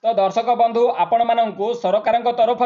तो दर्शक बंधु आपण माननकु सरकार तरफ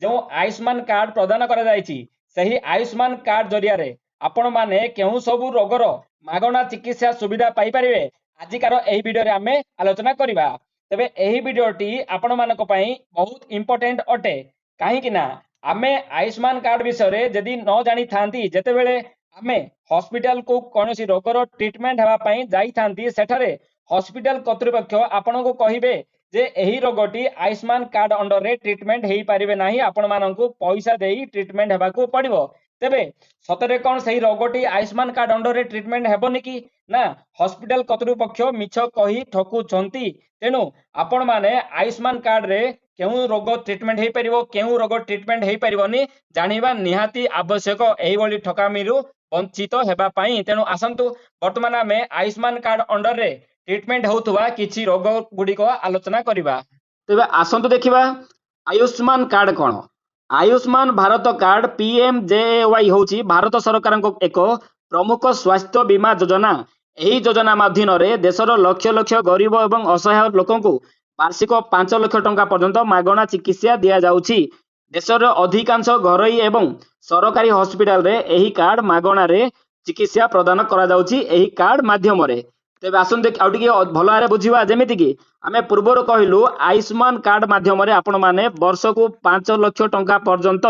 जो आयुष्मान कार्ड प्रदान करा जायछि सही आयुष्मान कार्ड जरिया रे आपण माने केउ सबु रोगर मागणा चिकित्सा सुविधा पाई परिवे आजिकार एही वीडियो रे आमे आलोचना करिबा। तबे एही वीडियोटी आपण मानक पई बहुत इंपोर्टेंट अटे काहे ना आमे आयुष्मान कार्ड विषय रे जदी न जानि थांती जेते बेले आमे हॉस्पिटल को कोनोसी रोगर ट्रीटमेंट हेबा पई जाई थांती सेठारे हॉस्पिटल कर्तृपक्ष आपण को कहिबे जे एही रोगटी आयुष्मान कार्ड अंडर रे ट्रीटमेंट हेई पारिबे नाही आपण माननकु पैसा देई ट्रीटमेंट हेबा को पड़िबो। तेबे सतरे कोन सही रोगटी आयुष्मान कार्ड अंडर रे ट्रीटमेंट हेबोनी कि ना हॉस्पिटल कर्तृपक्ष मिछ कही ठकुछंती। तेनु आपण माने आयुष्मान कार्ड रे केउ रोग ट्रीटमेंट हेई परिबो केउ रोग ट्रीटमेंट हेई परिबोनी जानिबा निहाती आवश्यक एही बोली ठकामीरु वंचित हेबा पई। तेनु आसंतु वर्तमान आमे आयुष्मान कार्ड अंडर रे ट्रीटमेंट होउथुवा किछि रोग गुडी को आलोचना करिबा। तेबे आसंतु देखिबा आयुष्मान कार्ड कोन। आयुष्मान भारत कार्ड पीएमजेएवाई होची भारत सरकार एक प्रमुख स्वास्थ्य बीमा योजना। एही योजना माध्यम रे देशर लक्ष लक्ष गरीब एवं असहाय लोकंकु वार्षिक 5 लाख टंका पर्यंत मागणा चिकित्सा दिया जाउची। देशर अधिकांश घरोई एवं सरकारी हॉस्पिटल रे एही कार्ड मागणा रे चिकित्सा प्रदान करा जाउची एही कार्ड माध्यम रे। तेबे आसन देख आउटी भल भारे बुझिबा जेमिति कि आमे पूर्वर कहलु आयुष्मान कार्ड माध्यम रे आपण माने वर्ष को 5 लाख टंका पर्यंत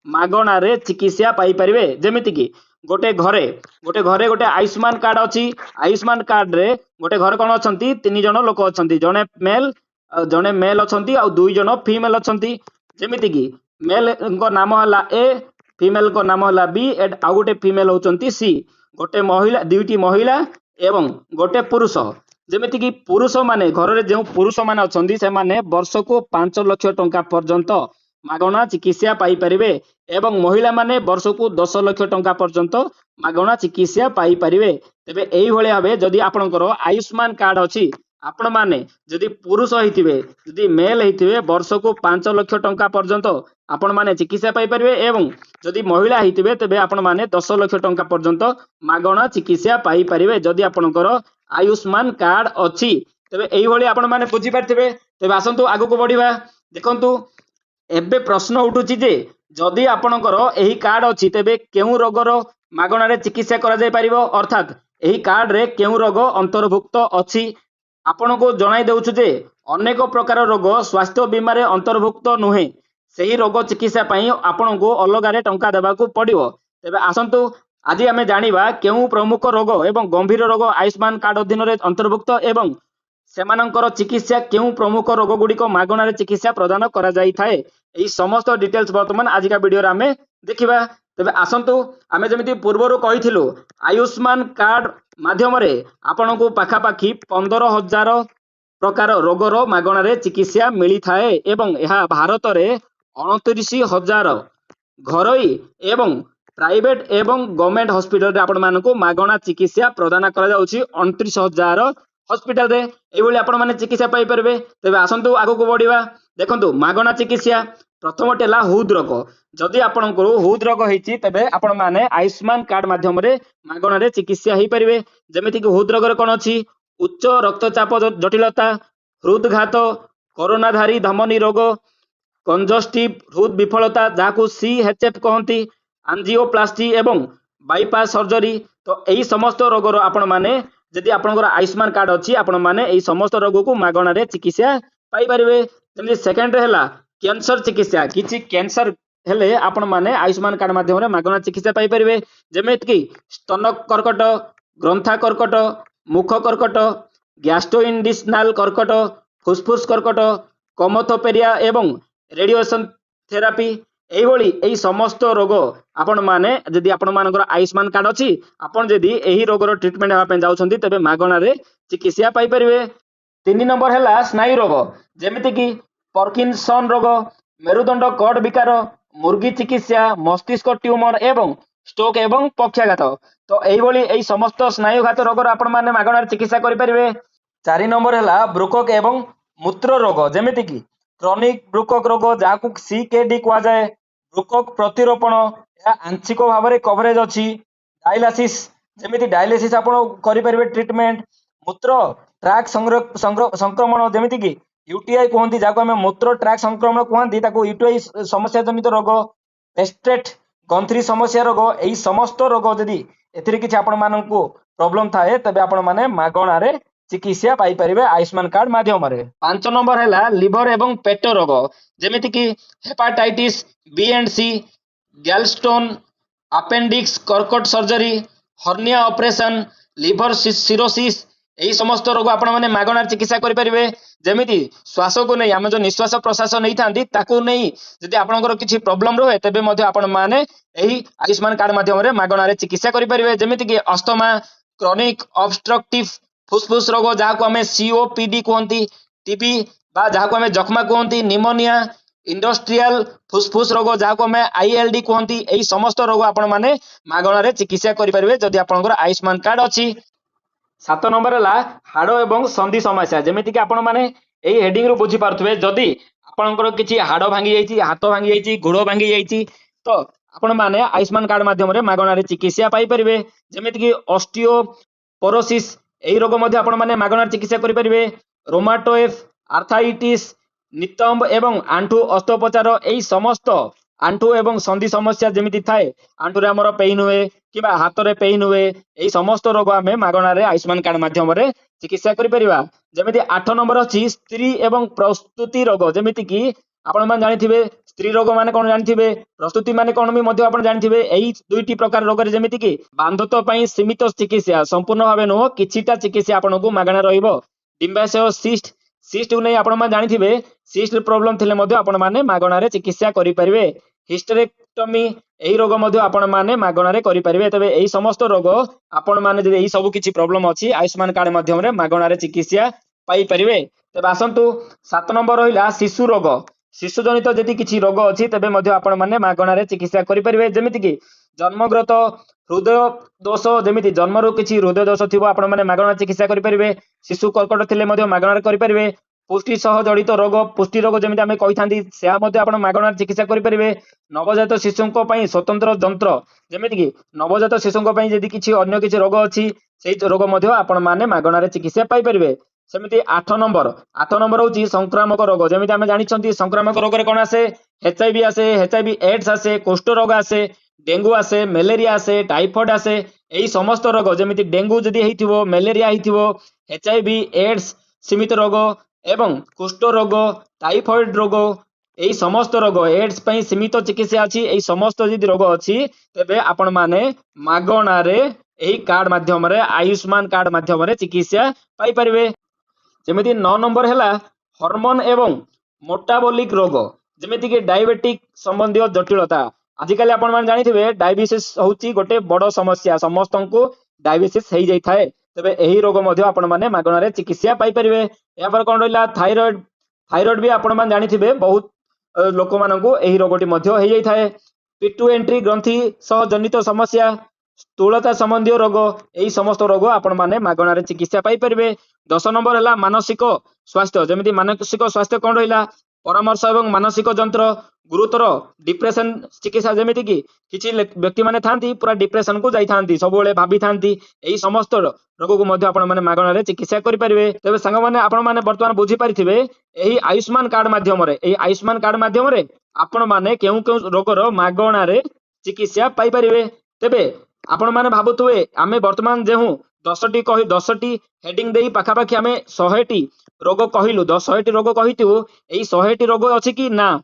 मागणा रे चिकित्सा पाई परिवे। जेमिति कि गोटे घरे गोटे आयुष्मान कार्ड अछि। आयुष्मान कार्ड रे गोटे घर कोन अछंती 3 जण लोक अछंती जने मेल अछंती आ 2 जण फीमेल अछंती। जेमिति कि मेल को नाम हला ए फीमेल को नाम हला बी एड आ गोटे फीमेल होचंती सी। गोटे महिला दुईटी महिला एवं गोटे पुरुष। जेमिति कि पुरुष माने घर रे जो पुरुष माने अछंती से माने वर्ष को 5 लाख टंका पर्यंत मागणा चिकित्सा पाई परिवे एवं महिला माने वर्ष को 10 लाख टंका पर्यंत मागणा चिकित्सा पाई परिवे। तेबे एही भले भाबे जदी आपनकर आयुष्मान कार्ड अछि आपण माने जदी पुरुष हिथिबे जदी मेल हिथिबे वर्ष को 5 लाख टंका पर्यंत आपण माने चिकित्सा पाई परिवे एवं जदी महिला हिथिबे तबे आपण माने 10 लाख टंका पर्यंत मागणा चिकित्सा पाई परिवे जदी आपनकर आयुष्मान कार्ड अछि। तबे एही भली आपण माने बुझी पारथिबे। तबे आसंतु आगु को बढ़िबा। देखंतु एबे प्रश्न उठुची जे जदी आपनकर एही कार्ड अछि तबे केउ रोगर मागणा रे चिकित्सा करा जाय परिबो अर्थात एही कार्ड रे केउ रोग अंतर्भुक्त अछि। आपण को जणाई देउछु जे अनेक प्रकार रोग स्वास्थ्य बीमा रे अंतर्भुक्त नुहे सही रोग चिकित्सा पई आपण को अलग रे टंका देबा को पड़िबो। तबे आसंतु आज आमे जानिबा केउ प्रमुख रोग एवं गंभीर रोग आयुष्मान कार्ड अधीन रे अंतर्भुक्त एवं सेमानंकर चिकित्सा केउ प्रमुख रोग गुडी को मागणा रे चिकित्सा प्रदान करा जाई थाए एही समस्त डिटेल्स वर्तमान आज का वीडियो रे आमे देखिबा। तबे आसंतु आमे जेमिति पूर्वरो कहिथिलु आयुष्मान कार्ड माध्यम रे आपण को पाखा पाखी 15,000 प्रकार रोगर मागणा रे चिकित्सा मिली थाए एवं यह भारत रे 29,000 घरोई एवं प्राइवेट एवं गवर्नमेंट हॉस्पिटल रे आपण मानको मागणा चिकित्सा प्रदान करा जाउची 29,000 हॉस्पिटल रे एबोली आपण माने चिकित्सा पाई परबे। तबे आसंतु आगु को बढ़िबा। देखंतु मागणा चिकित्सा प्रथम टेला हृदरोग जदि आपण को हृदरोग हेची तबे आपण माने आयुष्मान कार्ड माध्यम रे मागणा रे चिकित्सा हेई परिबे। जेमिति कि हृदरोग रे कोन अछि उच्च रक्तचाप जटिलता हृदघात कोरोनाधारी धमनी रोग कंजस्टिव हृद विफलता जाकु सीएचएफ कहंती एंजियोप्लास्टी एवं बाईपास सर्जरी। तो एही समस्त रोग रो आपण माने जदि आपनकर आयुष्मान कार्ड अछि आपण माने एही समस्त रोग को मागणा रे चिकित्सा पाई परिबे। जेमिति सेकंड रे हला कैंसर चिकित्सा किछि कैंसर हेले आपण माने आयुष्मान कार्ड माध्यम रे मागणा चिकित्सा पाई परिबे। जेमिति कि स्तन कर्कट ग्रंथा कर्कट मुख कर्कट गैस्ट्रोइंटेस्टाइनल कर्कट फुसफुस कर्कट कमथोपेरिया एवं रेडिएशन थेरापी एही एही समस्त रोग आपण माने जदि आपण मानकर आयुष्मान कार्ड अछि आपण जदि एही रोगर ट्रीटमेंट हेबा पे जाउछंती तबे मागणा रे चिकित्सा पाई परिबे। 3 नंबर हैला स्नायु रोग जेमिति कि पार्किंसन रोग मेरुदंड कट विकार मुर्गी चिकित्सा मस्तिष्क ट्यूमर एवं स्ट्रोक एवं पक्षाघात। तो एही समस्त स्नायुघात रोग आपण माने मागणा रे चिकित्सा करि परिबे। 4 नंबर हैला ब्रुकक एवं मूत्र रोग जेमिति कि क्रॉनिक ब्रुकक रोग जाकु सीकेडी कुआ जाय ब्रुकक प्रतिरोपण या आंशिक भाव में कवरेज अछि। डायलिसिस जेमिति डायलिसिस आपण करि परिबे ट्रीटमेंट मूत्र ट्रैक संक्रमण जेमिति कि यूटीआई कहती जहाँ आम मूत्र ट्राक संक्रमण कहती यूटीआई समस्या जनित रोग पेस्टेट गंथरी समस्या रोग यही समस्त रोग जदि एथिरे किछि आपण मानकु प्रॉब्लम थाए तबे आपण माने मागणा रे चिकित्सा पाई परिबे आयुष्मान कार्ड माध्यम रे। 5 नंबर हैला लिवर एवं पेट रोग जेमिति कि hepatitis B and C gallstone appendix कर्कट surgery hernia operation liver cirrhosis यही समस्त रोग आपण माने मागणा चिकित्सा करि परिबे। जेमिति श्वास को नहीं आम जो निश्वास प्रश्वास नहीं थांती ताकू नहीं जदि आपनकर किछि प्रॉब्लम रहे तेबे मध्ये आपण माने एही आयुष्मान कार्ड माध्यम रे मागणा रे चिकित्सा करि परिबे। जेमिति कि अस्थमा क्रोनिक ऑब्स्ट्रक्टिव फुसफुस रोग जहाँ को आम सीओपीडी कहती टीबी बा जहाँ को आम जख्मा कहती निमोनिया इंडस्ट्रियल फुसफुस रोग जहाँ को आम आईएलडी कहती यही समस्त रोग आपण माने मागणा रे चिकित्सा करि परिबे जदि आपनकर आयुष्मान कार्ड अछि। 7 नंबर है हाड़ एवं संधि समस्या जेमिति कि आपण माने एही हेडिंग रो बुझी पारथुबे जदि आपनकर किछि हाड़ भांगी जाइछि हाथ भांगी जाइछि गोड़ भांगी जाइछि तो आपण माने आयुष्मान कार्ड माध्यम रे मागणा रे चिकित्सा पाई परिबे। जेमिति कि ऑस्टियोपोरोसिस एही रोग मध्ये आपण माने मागणा चिकित्सा करि परिबे। रोमाटोएड आर्थराइटिस नितंब एवं आंठू अस्त्रोपचार एही समस्त आंठू एवं संधि समस्या जेमिति थाए आंठू रे हमर पेन हुए किबा हाथ रे पेन हुए एही समस्त रोग आमे मागणा रे आयुष्मान कार्ड माध्यम रे चिकित्सा करि परिबा। जेमिति 8 नंबर अछि स्त्री एवं प्रस्तुति रोग जेमिति कि आपण मान जानिथिबे स्त्री रोग माने कोन जानिथिबे प्रस्तुति माने कोन भी मध्ये आपण जानिथिबे एही दुईटी प्रकार रोग रे जेमिति कि बांधत्व पई सीमित चिकित्सा संपूर्ण भाबे नो किछिटा चिकित्सा आपनको मागणा रहिबो। डिंबाशय सिस्ट सिस्ट नै आपण मान जानिथिबे सिस्ट प्रॉब्लम थिले मध्ये आपण माने मागणा रे चिकित्सा करि परिबे। हिस्टेरेक्टोमी एही रोग मध्ये आपण माने मागणा रे करि परिबे। तबे एही समस्त रोग आपण माने जदि एही सब किछि प्रॉब्लम अछि आयुष्मान कार्ड माध्यम रे मागणा रे चिकित्सा पाई परिबे। तबे आसंतु 7 नंबर रहिला शिशु रोग शिशु जनित जदि किछि रोग अछि तबे मध्ये आपण माने मागणा रे चिकित्सा करि परिबे। जेमिति कि जन्मगत हृदय दोष जेमिति जन्मरु किछि हृदय दोष थिबो आपण माने मागणा चिकित्सा करि परिबे। शिशु कर्कट थिले मध्ये मागणा रे करि परिबे। पुष्टि सह जड़ित रोग पुष्टि रोग जेमिति आमे कहिथांती सेहा मध्ये आपण मागणा चिकित्सा करि परिबे। नवजात शिशुंको पई स्वतंत्र यंत्र जेमिति कि नवजात शिशुंको पई जदि किछि अन्य किछि रोग अछि सेही रोग मध्ये आपण माने मागणा रे चिकित्सा पाई परिबे। सेमिति 8 नंबर होची संक्रामक रोग जेमिति आमे जानिछंती संक्रामक रोग रे कोन आसे एचआईवी एड्स आसे कुष्ठ रोग आसे डेंगू आसे मलेरिया आसे टाइफॉइड आसे एही समस्त रोग जेमिति डेंगू जदि हेइथिबो मलेरिया हेइथिबो एचआईवी एड्स सीमित रोग एवं कुष्ठ रोग टाइफॉइड रोग एही समस्त रोग एड्स पई सीमित चिकित्सा अछि। एही समस्त जदि रोग अछि तबे आपण माने मागणा रे एही कार्ड माध्यम रे आयुष्मान कार्ड माध्यम रे चिकित्सा पाई परिबे। जेमिति 9 नंबर हैला हार्मोन एवं मेटाबॉलिक रोग जेमिति कि डायबिटिक संबंधी जटिलता आजिकल आपण मान जानिथिबे डायबिटीज होची गोटे बड़ समस्या समस्तंकु डायबिटीज हेइ जाई थाए तबे एही रोग मध्ये आपण माने मागणा रे चिकित्सा पाई परिबे। या पर कोन रहिला थायराइड भी आपण मान जानिथिबे बहुत लोक मानकु एही रोगटी मध्ये हेइ जाई थाए। पिट्यूएंट्री ग्रंथि सह जनित समस्या स्थूलता संबंधी रोग एही समस्त रोग आपण माने मागणा रे चिकित्सा पाई परिबे। 10 नंबर हैला मानसिक स्वास्थ्य जेमिति मानसिक स्वास्थ्य कोन रहिला परामर्श एवं मानसिक यंत्र गुरुतर डिप्रेशन चिकित्सा जेमिति कि किछि व्यक्ति माने थांती पूरा डिप्रेशन को जाई थांती सब बेले भाबी थांती एही समस्त रोग को मध्ये आपण माने मागणा रे चिकित्सा करि परिबे। तबे संग माने आपण माने वर्तमान बुझी परिथिबे एही आयुष्मान कार्ड माध्यम रे आपण माने केउ केउ रोगर मागणा रे चिकित्सा पाई परिबे। तबे आपण माने भाबुथुए आमे वर्तमान जेहु 10टी हेडिंग देई पाखापाखि आमे 100टी रोग कहिलु 100टी रोग कहितु एही 100टी रोग अछि कि ना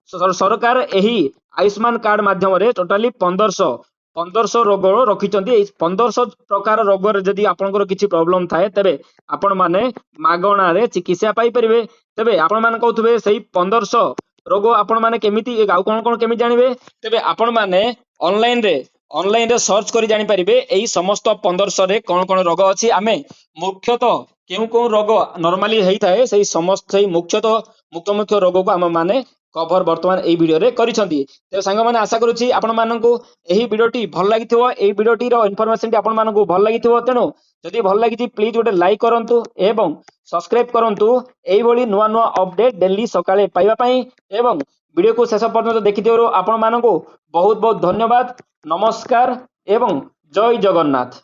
सरकार एही आयुष्मान कार्ड माध्यम रे टोटली 1500 रोग रखिचंती। 1500 प्रकार रोग रे जदि आपनकर किछि प्रॉब्लम थाए तबे आपण माने मागणा रे चिकित्सा पाई परिबे। तबे आपण माने कहथुबे सेही 1500 रोग आपण माने केमिति आ कोन कोन केमिति जानिबे तबे आपण माने ऑनलाइन रे सर्च करी जानि परिबे एही समस्त 1500 रे कोन कोन रोग अछि। आमे मुख्यतः केउ रोग नॉर्मली हेइ थाए सेही समस्त मुख्य रोग को हम माने कवर वर्तमान एही वीडियो रे करिसंती। ते संग माने आशा करूची आपण माननकु एही वीडियोटी भल लागिथिबो एही वीडियोटी रो इन्फॉर्मेशन टी आपण माननकु भल लागिथिबो तेनु जदि भल लागिथि प्लीज गोटे लाइक करंतु एवं सब्सक्राइब करंतु एही भली नुवा नुवा अपडेट डेली सकाळे पाइबा पई एवं वीडियो को शेष पर्यंत देखिथिबो आपण माननकु बहुत बहुत धन्यवाद। नमस्कार एवं जय जगन्नाथ।